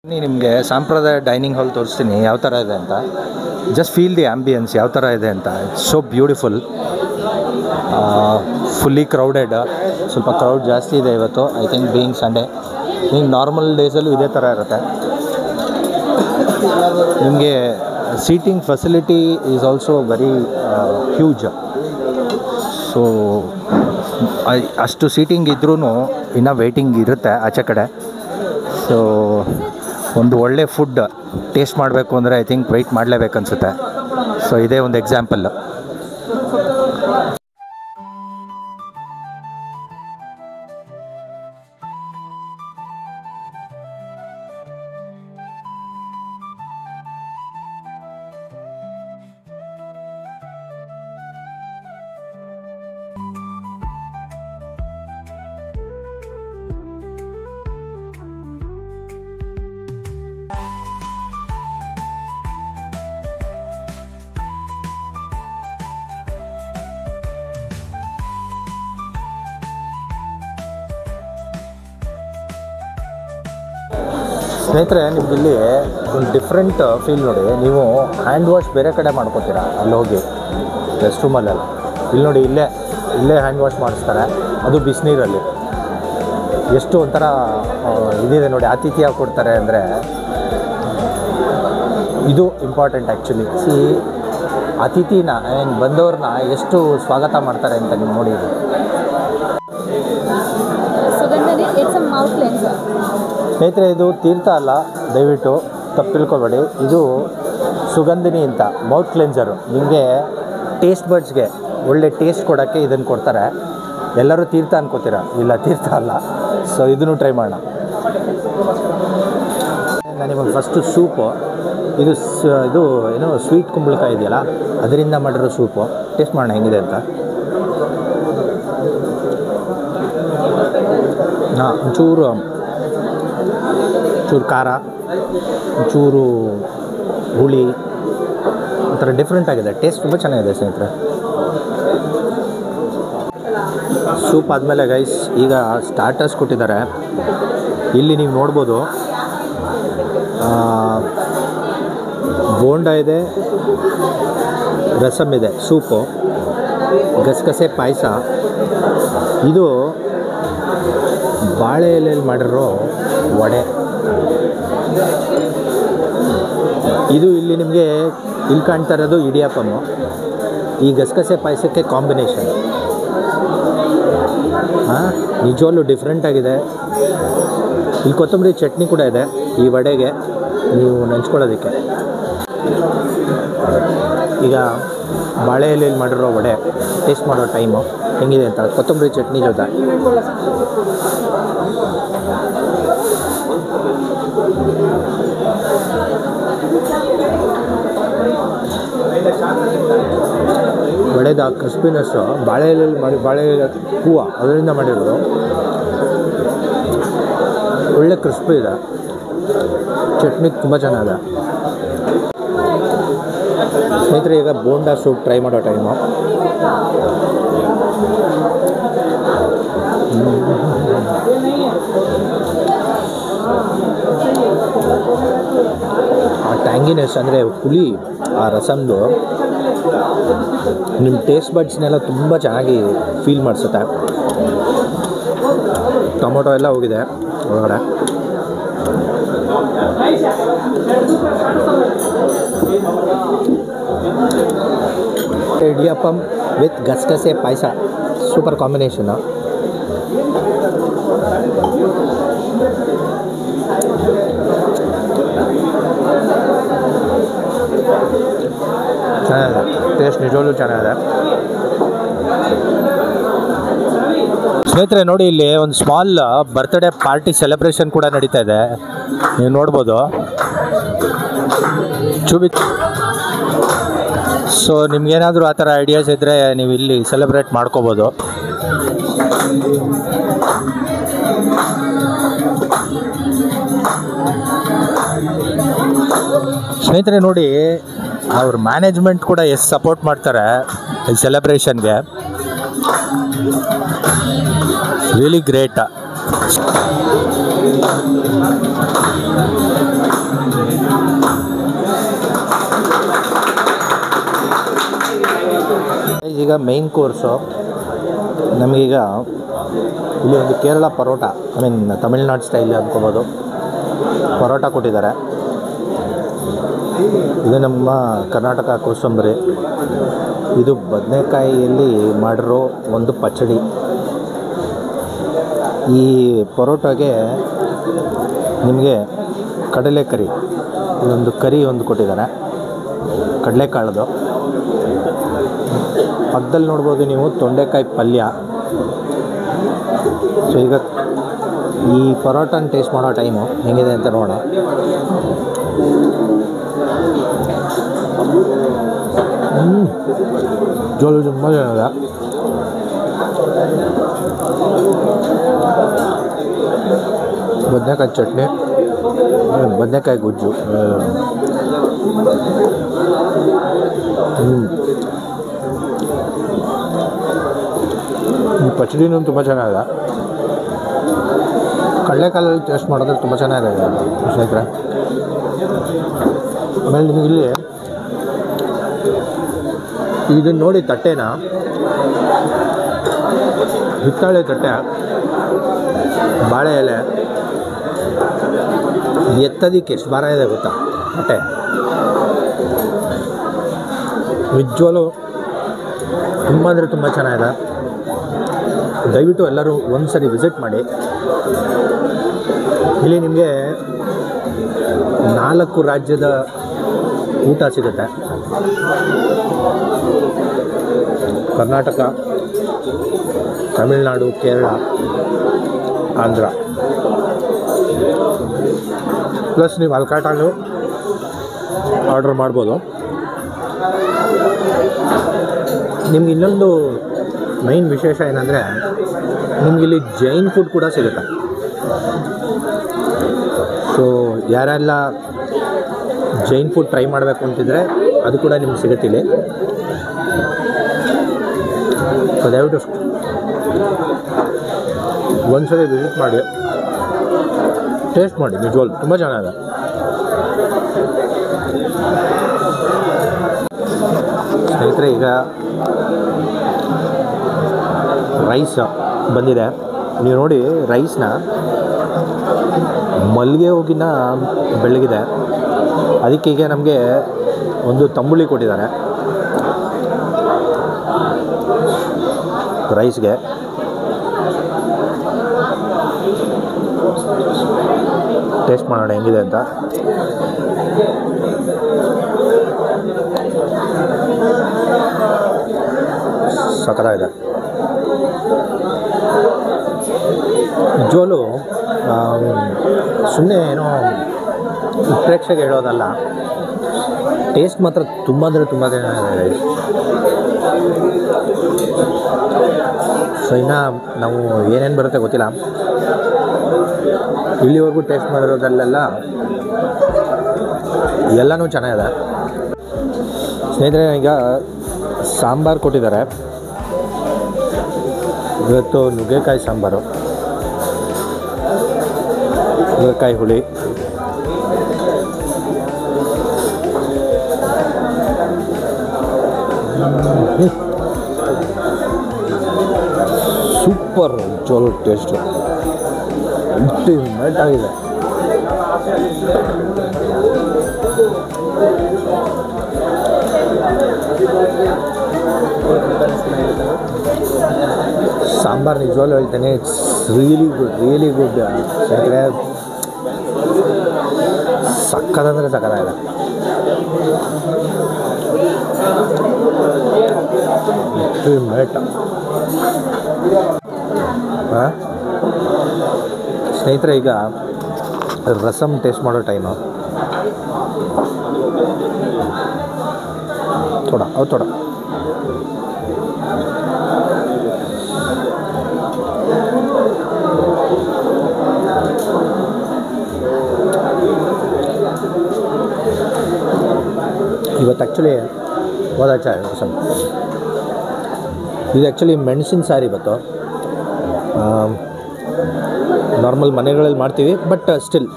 ನಿಮಗೆ ಸಾಂಪ್ರದಾಯ dining hall ತೋರಿಸ್ತೀನಿ ಯಾವ ಥರ ಇದೆ ಅಂತ. ಜಸ್ಟ್ ಫೀಲ್ ದಿ ಆ್ಯಂಬಿಯನ್ಸ್ ಯಾವ ಥರ ಇದೆ ಅಂತ. It's so beautiful. Fully crowded, ಸ್ವಲ್ಪ ಕ್ರೌಡ್ ಜಾಸ್ತಿ ಇದೆ ಇವತ್ತು. I think being Sunday. ನಿಮ್ಗೆ ನಾರ್ಮಲ್ ಡೇಸಲ್ಲೂ ಇದೇ ಥರ ಇರುತ್ತೆ. ನಿಮಗೆ seating facility is also very huge. So ಅಷ್ಟು ಸೀಟಿಂಗ್ ಇದ್ರೂ ಇನ್ನೂ ವೆಯ್ಟಿಂಗ್ ಇರುತ್ತೆ ಆಚೆ ಕಡೆ. ಸೊ ಒಂದು ಒಳ್ಳೆ ಫುಡ್ ಟೇಸ್ಟ್ ಮಾಡಬೇಕು ಅಂದರೆ ಐ ಥಿಂಕ್ ವೆಯ್ಟ್ ಮಾಡಲೇಬೇಕನ್ಸುತ್ತೆ. ಸೊ ಇದೇ ಒಂದು ಎಕ್ಸಾಂಪಲ್. ಸ್ನೇಹಿತರೆ, ನಿಮ್ಗೆ ಇಲ್ಲಿ ಒಂದು ಡಿಫ್ರೆಂಟ್ ಫೀಲ್ ನೋಡಿ. ನೀವು ಹ್ಯಾಂಡ್ ವಾಶ್ ಬೇರೆ ಕಡೆ ಮಾಡ್ಕೋತೀರಾ ಅಲ್ಲಿ ಹೋಗಿ ರೆಸ್ಟ್ ರೂಮಲ್ಲೆಲ್ಲ. ಇಲ್ಲಿ ನೋಡಿ, ಇಲ್ಲೇ ಹ್ಯಾಂಡ್ ವಾಶ್ ಮಾಡಿಸ್ತಾರೆ, ಅದು ಬಿಸಿನೀರಲ್ಲಿ. ಎಷ್ಟು ಒಂಥರ ಇದಿದೆ ನೋಡಿ, ಆತಿಥ್ಯ ಕೊಡ್ತಾರೆ ಅಂದರೆ ಇದು ಇಂಪಾರ್ಟೆಂಟ್ ಆ್ಯಕ್ಚುಲಿ. ಅತಿಥಿನ ಬಂದವ್ರನ್ನ ಎಷ್ಟು ಸ್ವಾಗತ ಮಾಡ್ತಾರೆ ಅಂತ ನೀವು ನೋಡಿ. ಸ್ನೇಹಿತರೆ, ಇದು ತೀರ್ಥ ಅಲ್ಲ, ದಯವಿಟ್ಟು ತಪ್ಪು ತಿಳ್ಕೊಬೇಡಿ. ಇದು ಸುಗಂಧಿನಿ ಅಂತ ಮೌತ್ ಕ್ಲೆನ್ಸರು. ನಿಮಗೆ ಟೇಸ್ಟ್ ಬಡ್ಸ್ಗೆ ಒಳ್ಳೆ ಟೇಸ್ಟ್ ಕೊಡೋಕ್ಕೆ ಇದನ್ನು ಕೊಡ್ತಾರೆ. ಎಲ್ಲರೂ ತೀರ್ಥ ಅನ್ಕೋತೀರ, ಇಲ್ಲ ತೀರ್ಥ ಅಲ್ಲ. ಸೊ ಇದನ್ನು ಟ್ರೈ ಮಾಡೋಣ. ನಾನು ನಿಮಗೆ ಫಸ್ಟು ಸೂಪು, ಇದು ಏನೋ ಸ್ವೀಟ್ ಕುಂಬಳಕಾಯಿ ಇದೆಯಲ್ಲ, ಅದರಿಂದ ಮಾಡಿರೋ ಸೂಪು ಟೇಸ್ಟ್ ಮಾಡೋಣ ಹೆಂಗಿದೆ ಅಂತ. ಒಂಚೂರು ಖಾರ, ಒಂಚೂರು ಹುಳಿ, ಒಂಥರ ಡಿಫ್ರೆಂಟ್ ಆಗಿದೆ. ಟೇಸ್ಟ್ ತುಂಬ ಚೆನ್ನಾಗಿದೆ ಸ್ನೇಹಿತರೆ. ಸೂಪ್ ಆದಮೇಲೆ ಗೈಸ್ ಈಗ ಸ್ಟಾರ್ಟರ್ಸ್ ಕೊಟ್ಟಿದ್ದಾರೆ. ಇಲ್ಲಿ ನೀವು ನೋಡ್ಬೋದು, ಬೋಂಡ ಇದೆ, ರಸಮ್ ಇದೆ, ಸೂಪು, ಗಸಗಸೆ ಪಾಯಸ. ಇದು ಬಾಳೆ ಎಲೆಯಲ್ಲಿ ಮಾಡಿರೋ ವಡೆ. ಇದು ಇಲ್ಲಿ ನಿಮಗೆ ಇಲ್ಲಿ ಕಾಣ್ತಾ ಇರೋದು ಇಡಿಯಾಪಮ್ಮು. ಈ ಗಸಗಸೆ ಪಾಯಸಕ್ಕೆ ಕಾಂಬಿನೇಷನ್ ನಿಜವಾಗ್ಲೂ ಡಿಫ್ರೆಂಟಾಗಿದೆ. ಇಲ್ಲಿ ಕೊತ್ತಂಬರಿ ಚಟ್ನಿ ಕೂಡ ಇದೆ ಈ ವಡೆಗೆ ನೀವು ನೆಂಚ್ಕೊಳ್ಳೋದಕ್ಕೆ. ಈಗ ಬಾಳೆ ಎಲೆಯಲ್ಲಿ ಮಾಡಿರೋ ವಡೆ ಟೇಸ್ಟ್ ಮಾಡೋ ಟೈಮು ಹೆಂಗಿದೆ ಅಂತ ಕೊತ್ತಂಬರಿ ಚಟ್ನಿ ಜೊತೆ. ವಡೆದ ಕ್ರಿಸ್ಪಿನೆಸ್ಸು ಬಾಳೆ ಎಲೆಯಲ್ಲಿ ಬಾಳೆ ಹೂವು ಅದರಿಂದ ಮಾಡಿರೋದು ಒಳ್ಳೆ ಕ್ರಿಸ್ಪಿ ಇದೆ. ಚಟ್ನಿ ತುಂಬ ಚೆನ್ನಾಗಿದೆ. ಸ್ನೇಹಿತರೆ, ಈಗ ಬೋಂಡಾ ಸೂಪ್ ಟ್ರೈ ಮಾಡೋ ಟೈಮು. ಆ ಟ್ಯಾಂಗಿನೆಸ್ ಅಂದರೆ ಹುಳಿ, ಆ ರಸಮ್ದು ನಿಮ್ಮ ಟೇಸ್ಟ್ ಬಡ್ಸ್ನೆಲ್ಲ ತುಂಬ ಚೆನ್ನಾಗಿ ಫೀಲ್ ಮಾಡಿಸುತ್ತೆ. ಟೊಮೊಟೊ ಎಲ್ಲ ಹೋಗಿದೆ ಒಳಗಡೆ. ಇಡಿಯಪ್ಪಮ್ ವಿತ್ ಗಸಗಸೆ ಪಾಯಸ, ಸೂಪರ್ ಕಾಂಬಿನೇಷನ್ನು. ಚೆನ್ನಾಗಿದೆ, ಟೇಸ್ಟ್ ನಿಜವಾಗ್ಲೂ ಚೆನ್ನಾಗಿದೆ. ಸ್ನೇಹಿತರೆ ನೋಡಿ, ಇಲ್ಲಿ ಒಂದು ಸ್ಮಾಲ್ ಬರ್ತ್ಡೇ ಪಾರ್ಟಿ ಸೆಲೆಬ್ರೇಷನ್ ಕೂಡ ನಡೀತಾ ಇದೆ, ನೀವು ನೋಡ್ಬೋದು. ಸೊ ನಿಮ್ಗೇನಾದರೂ ಆ ಥರ ಐಡಿಯಾಸ್ ಇದ್ದರೆ ನೀವು ಇಲ್ಲಿ ಸೆಲೆಬ್ರೇಟ್ ಮಾಡ್ಕೋಬೋದು. ಸ್ನೇಹಿತರೆ ನೋಡಿ, ಅವ್ರ ಮ್ಯಾನೇಜ್ಮೆಂಟ್ ಕೂಡ ಎಷ್ಟು ಸಪೋರ್ಟ್ ಮಾಡ್ತಾರೆ ಈ ಸೆಲೆಬ್ರೇಷನ್ಗೆ. Really great. ಈಗ ಮೈನ್ ಕೋರ್ಸು ನಮಗೀಗ ಇಲ್ಲಿ ಒಂದು Kerala parotta, I mean Tamil Nadu style ಅಂದ್ಕೋಬೋದು, ಪರೋಟ ಕೊಟ್ಟಿದ್ದಾರೆ. ಇದು ನಮ್ಮ ಕರ್ನಾಟಕ ಕೋಸಂಬರಿ. ಇದು ಬದನೆಕಾಯಿಯಲ್ಲಿ ಮಾಡಿರೋ ಒಂದು ಪಚ್ಚಡಿ. ಈ ಪರೋಟಾಗೆ ನಿಮಗೆ ಕಡಲೆಕರಿ, ಇದೊಂದು ಕರಿ ಒಂದು ಕೊಟ್ಟಿದ್ದಾರೆ, ಕಡಲೆಕಾಳದು. ಪಕ್ಕದಲ್ಲಿ ನೋಡ್ಬೋದು ನೀವು ತೊಂಡೆಕಾಯಿ ಪಲ್ಯ. ಸೊ ಈಗ ಈ ಪರೋಟನ ಟೇಸ್ಟ್ ಮಾಡೋ ಟೈಮು ಹೆಂಗಿದೆ ಅಂತ ನೋಡೋಣ. ಜೋಲು ತುಂಬ ಚೆನ್ನಾಗಿದೆ. ಬದನೆಕಾಯಿ ಚಟ್ನಿ, ಬದನೆಕಾಯಿ ಗೊಜ್ಜು, ಈ ಪಚಡಿನೂ ತುಂಬ ಚೆನ್ನಾಗಿದೆ. ಕಡಲೆಕಾಲಲ್ಲಿ ಟೇಸ್ಟ್ ಮಾಡಿದ್ರೆ ತುಂಬ ಚೆನ್ನಾಗಿದೆ ಸ್ನೇಹಿತರೆ. ಆಮೇಲೆ ನಿಮಗಿಲ್ಲಿ ಇದನ್ನು ನೋಡಿ, ತಟ್ಟೆನ ಹಿತ್ತಾಳೆ ತಟ್ಟೆ, ಬಾಳೆ ಎಲೆ ಎತ್ತೋದಕ್ಕೆ ಎಷ್ಟು ಭಾರ ಇದೆ ಗೊತ್ತಾ ತಟ್ಟೆ. ನಿಜವಾಗ್ಲೂ ತುಂಬ ಅಂದರೆ ತುಂಬ ಚೆನ್ನಾಗಿದೆ. ದಯವಿಟ್ಟು ಎಲ್ಲರೂ ಒಂದು ಸರಿ ವಿಸಿಟ್ ಮಾಡಿ. ಇಲ್ಲಿ ನಿಮಗೆ 4 ರಾಜ್ಯದ ಊಟ ಸಿಗುತ್ತೆ. ಕರ್ನಾಟಕ, ತಮಿಳುನಾಡು, ಕೇರಳ, ಆಂಧ್ರ, ಪ್ಲಸ್ ನೀವು ಅಲ್ಕಾಟಲ್ಲೂ ಆರ್ಡ್ರ್ ಮಾಡ್ಬೋದು. ನಿಮ್ಗೆ ಇನ್ನೊಂದು ಮೈನ್ ವಿಶೇಷ ಏನಂದರೆ, ನಿಮಗಿಲ್ಲಿ ಜೈನ್ ಫುಡ್ ಕೂಡ ಸಿಗುತ್ತೆ. ಸೊ ಯಾರೆಲ್ಲ ಜೈನ್ ಫುಡ್ ಟ್ರೈ ಮಾಡಬೇಕು ಅಂತಿದ್ರೆ ಅದು ಕೂಡ ನಿಮ್ಗೆ ಸಿಗುತ್ತಿಲ್ಲಿ. ಸೊ ದಯವಿಟ್ಟು ಒಂದ್ಸರಿ ವಿಸಿಟ್ ಮಾಡಿ, ಟೇಸ್ಟ್ ಮಾಡಿ. ನಿಜವಾಗ್ಲೂ ತುಂಬ ಚೆನ್ನಾಗಿದೆ. ಸ್ನೇಹಿತರೆ, ಈಗ ರೈಸ್ ಬಂದಿದೆ. ನೀವು ನೋಡಿ, ರೈಸ್ನ ಮಲ್ಲಿಗೆ ಹೋಗಿನ ಬೆಳಗಿದೆ. ಅದಕ್ಕೆ ಈಗ ನಮಗೆ ಒಂದು ತಂಬುಳಿ ಕೊಟ್ಟಿದ್ದಾರೆ ರೈಸ್ಗೆ. ಟೇಸ್ಟ್ ಮಾಡೋಣ ಹೆಂಗಿದೆ ಅಂತ. ಸಖತ್ತಾಗಿದೆ ನಿಜವಾಗ್ಲೂ. ಸುಮ್ಮನೆ ಏನೋ ಉತ್ಪ್ರೇಕ್ಷೆಗೆ ಹೇಳೋದಲ್ಲ, ಟೇಸ್ಟ್ ಮಾತ್ರ ತುಂಬ ಅಂದರೆ ತುಂಬ ಚೆನ್ನಾಗಿದೆ. ಸೊ ಇನ್ನು ನಾವು ಏನೇನು ಬರುತ್ತೆ ಗೊತ್ತಿಲ್ಲ. ಇಲ್ಲಿವರೆಗೂ ಟೇಸ್ಟ್ ಮಾಡಿರೋದಲ್ಲೆಲ್ಲ ಎಲ್ಲನೂ ಚೆನ್ನಾಗಿದೆ. ಸ್ನೇಹಿತರೆ, ಈಗ ಸಾಂಬಾರು ಕೊಟ್ಟಿದ್ದಾರೆ. ಇವತ್ತು ನುಗ್ಗೆಕಾಯಿ ಸಾಂಬಾರು, ನುಗ್ಗೆಕಾಯಿ ಹುಳಿ, ಸೂಪರ್ ಜೋಲು ಟೇಸ್ಟು, ಅಲ್ಟಿಮೇಟ್ ಆಗಿದೆ. ಸಾಂಬಾರು ನಿಜವಾಗ್ಲೂ ಹೇಳ್ತೇನೆ, ಇಟ್ಸ್ ರಿಯಲಿ ಗುಡ್ ಯಾಕಂದರೆ ಸಕ್ಕತ್ತಂದರೆ ಸಕ್ಕತ್ತಾಗಿದೆ. ಅಲ್ಟಿಮೇಟ್. ಸ್ನೇಹಿತರೆ, ಈಗ ರಸಮ್ ಟೇಸ್ಟ್ ಮಾಡೋ ಟೈಮು. ಥೋಡ ಇವತ್ತು ಆ್ಯಕ್ಚುಲಿ ಹೋದಾಚ ರಸಮ್ ಇದು ಆ್ಯಕ್ಚುಲಿ ಮೆಣಸಿನ ಸಾರು ಇವತ್ತು. ನಾರ್ಮಲ್ ಮನೆಗಳಲ್ಲಿ ಮಾಡ್ತೀವಿ, ಬಟ್ ಸ್ಟಿಲ್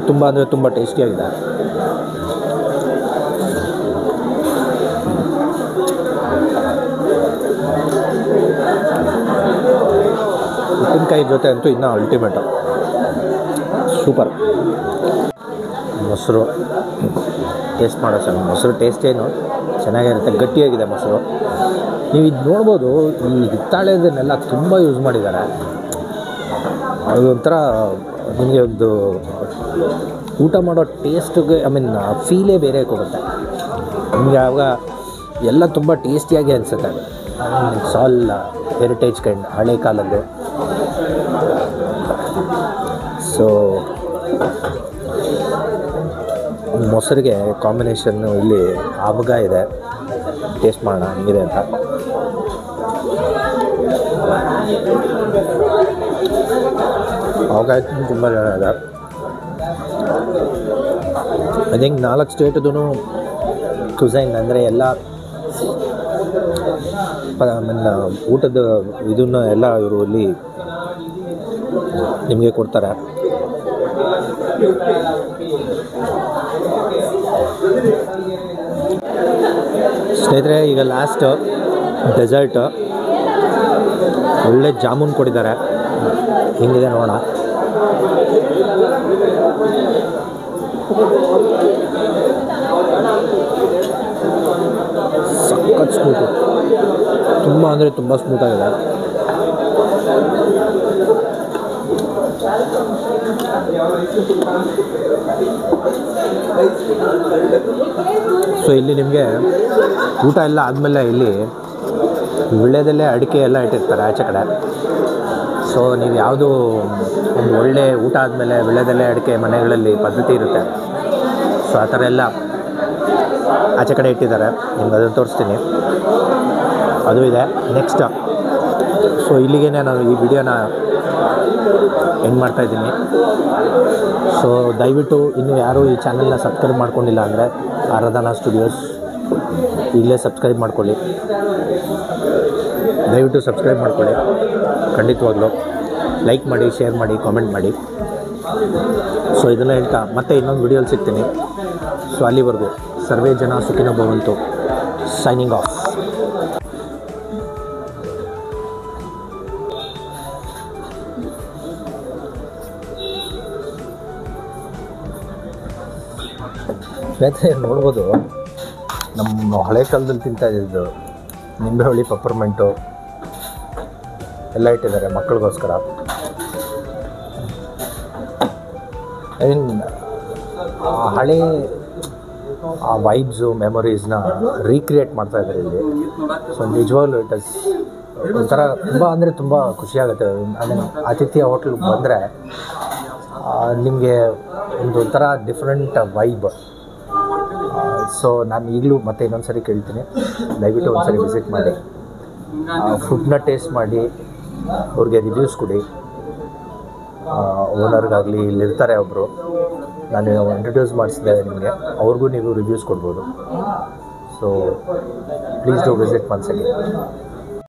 ತುಂಬ ಅಂದರೆ ತುಂಬ ಟೇಸ್ಟಿಯಾಗಿದೆ. ಉಪ್ಪಿನಕಾಯಿ ಜೊತೆ ಅಂತೂ ಇನ್ನೂ ಅಲ್ಟಿಮೇಟು, ಸೂಪರ್. ಮೊಸರು ಟೇಸ್ಟ್ ಮಾಡೋ ಸರ್, ಮೊಸರು ಟೇಸ್ಟ್ ಏನು ಚೆನ್ನಾಗಿರುತ್ತೆ, ಗಟ್ಟಿಯಾಗಿದೆ ಮೊಸರು. ನೀವು ಇದು ನೋಡ್ಬೋದು, ಈ ಹಿತ್ತಾಳೆದನ್ನೆಲ್ಲ ತುಂಬ ಯೂಸ್ ಮಾಡಿದ್ದಾರೆ. ಅದೊಂಥರ ನಿಮಗೆ ಒಂದು ಊಟ ಮಾಡೋ ಟೇಸ್ಟಿಗೆ ಫೀಲೇ ಬೇರೆ ಕೊಡುತ್ತೆ ನಿಮಗೆ. ಆವಾಗ ಎಲ್ಲ ತುಂಬ ಟೇಸ್ಟಿಯಾಗಿ ಅನಿಸುತ್ತೆ. ಇಟ್ಸ್ ಆಲ್ ಹೆರಿಟೇಜ್ ಕೈಂಡ್, ಹಳೆ ಕಾಲದ್ದು. ಸೊ ಮೊಸರಿಗೆ ಕಾಂಬಿನೇಷನ್ನು ಇಲ್ಲಿ ಆಮಗ ಇದೆ. ಟೇಸ್ಟ್ ಮಾಡೋಣ ಹೆಂಗಿದೆ ಅಂತ. ಆವಾಗ ತುಂಬ ಜನ ಇದೆ. ಐ ಥಿಂಕ್ 4 ಸ್ಟೇಟ್ದು ಕ್ಯುಸೈನ್ ಅಂದರೆ ಎಲ್ಲ ಊಟದ ಇದನ್ನು ಎಲ್ಲ ಇವರು ಇಲ್ಲಿ ನಿಮಗೆ ಕೊಡ್ತಾರೆ. ಸ್ನೇಹಿತರೆ, ಈಗ ಲಾಸ್ಟ್ ಡೆಸರ್ಟ್ ಒಳ್ಳೆ ಜಾಮೂನ್ ಕೊಟ್ಟಿದ್ದಾರೆ. ಹೆಂಗಿದೆ ನೋಡೋಣ. ಸಖತ್ ಸ್ಮೂತು, ತುಂಬ ಅಂದರೆ ತುಂಬ ಸ್ಮೂತಾಗಿದೆ. ಸೊ ಇಲ್ಲಿ ನಿಮಗೆ ಊಟ ಎಲ್ಲ ಆದಮೇಲೆ ಇಲ್ಲಿ ವಿಳ್ಯದೆಲೆ ಅಡಿಕೆ ಎಲ್ಲ ಇಟ್ಟಿರ್ತಾರೆ ಆಚೆ ಕಡೆ. ಸೊ ನೀವು ಯಾವುದು ಒಂದು ಒಳ್ಳೆ ಊಟ ಆದಮೇಲೆ ವಿಳ್ಯದೆಲೆ ಅಡಿಕೆ ಮನೆಗಳಲ್ಲಿ ಪದ್ಧತಿ ಇರುತ್ತೆ. ಸೊ ಆ ಥರ ಎಲ್ಲ ಆಚೆ ಕಡೆ ಇಟ್ಟಿದ್ದಾರೆ. ನಿಮ್ಗೆ ಅದನ್ನು ತೋರಿಸ್ತೀನಿ, ಅದು ಇದೆ. ನೆಕ್ಸ್ಟ್ ಸೊ ಇಲ್ಲಿಗೆ ನಾನು ಈ ವಿಡಿಯೋನ ಎಂಡ್ ಮಾಡ್ತಾಯಿದ್ದೀನಿ. ಸೊ ದಯವಿಟ್ಟು ಇನ್ನೂ ಯಾರೂ ಈ ಚಾನಲ್ನ ಸಬ್ಸ್ಕ್ರೈಬ್ ಮಾಡ್ಕೊಂಡಿಲ್ಲ ಅಂದರೆ ಆರಾಧನಾ ಸ್ಟುಡಿಯೋಸ್ ಇಲ್ಲೇ ಸಬ್ಸ್ಕ್ರೈಬ್ ಮಾಡ್ಕೊಳ್ಳಿ. ದಯವಿಟ್ಟು ಸಬ್ಸ್ಕ್ರೈಬ್ ಮಾಡ್ಕೊಳ್ಳಿ, ಖಂಡಿತವಾಗ್ಲೂ ಲೈಕ್ ಮಾಡಿ, ಶೇರ್ ಮಾಡಿ, ಕಾಮೆಂಟ್ ಮಾಡಿ. ಸೊ ಇದನ್ನು ಹೇಳ್ತಾ ಮತ್ತೆ ಇನ್ನೊಂದು ವಿಡಿಯೋಲಿ ಸಿಗ್ತೀನಿ. ಸೊ ಅಲ್ಲಿವರೆಗೂ ಸರ್ವೇ ಜನ ಸುಖಿನೋ ಭವಂತು. Signing off. ಸ್ನೇಹಿತರೆ, ನೋಡ್ಬೋದು ನಮ್ಮ ಹಳೆ ಕಾಲದಲ್ಲಿ ತಿಂತಾ ಇದ್ದಿದ್ದು ನಿಂಬೆ ಹುಳಿ, ಪಪ್ಪರ್ಮೆಂಟು ಎಲ್ಲ ಇಟ್ಟಿದ್ದಾರೆ ಮಕ್ಕಳಿಗೋಸ್ಕರ. ಆ ಹಳೆ ಆ ವೈಬ್ಸು, ಮೆಮೊರೀಸ್ನ ರೀಕ್ರಿಯೇಟ್ ಮಾಡ್ತಾಯಿದ್ದಾರೆ ಇಲ್ಲಿ. ಸೊ ನಿಜವಾಗ್ಲೂ ಇಟ್ ಇಸ್ ಒಂಥರ ತುಂಬ ಅಂದರೆ ತುಂಬ ಖುಷಿಯಾಗುತ್ತೆ. ಆತಿಥ್ಯ ಹೋಟ್ಲಿಗೆ ಬಂದರೆ ನಿಮಗೆ ಒಂಥರ ಡಿಫ್ರೆಂಟ್ ವೈಬ್. ಸೊ ನಾನು ಈಗಲೂ ಮತ್ತೆ ಇನ್ನೊಂದು ಸರಿ ಕೇಳ್ತೀನಿ, ದಯವಿಟ್ಟು ಒಂದು ಸರಿ ವಿಸಿಟ್ ಮಾಡಿ, ಫುಡ್ನ ಟೇಸ್ಟ್ ಮಾಡಿ, ಅವ್ರಿಗೆ ರಿವ್ಯೂಸ್ ಕೊಡಿ. ಓನರ್ಗಾಗಲಿ ಇಲ್ಲಿರ್ತಾರೆ ಒಬ್ಬರು, ನಾನು ಇಂಟ್ರೊಡ್ಯೂಸ್ ಮಾಡಿಸಿದ್ದೆ ನಿಮಗೆ, ಅವ್ರಿಗೂ ನೀವು ರಿವ್ಯೂಸ್ ಕೊಡ್ಬೋದು. So please do visit once again.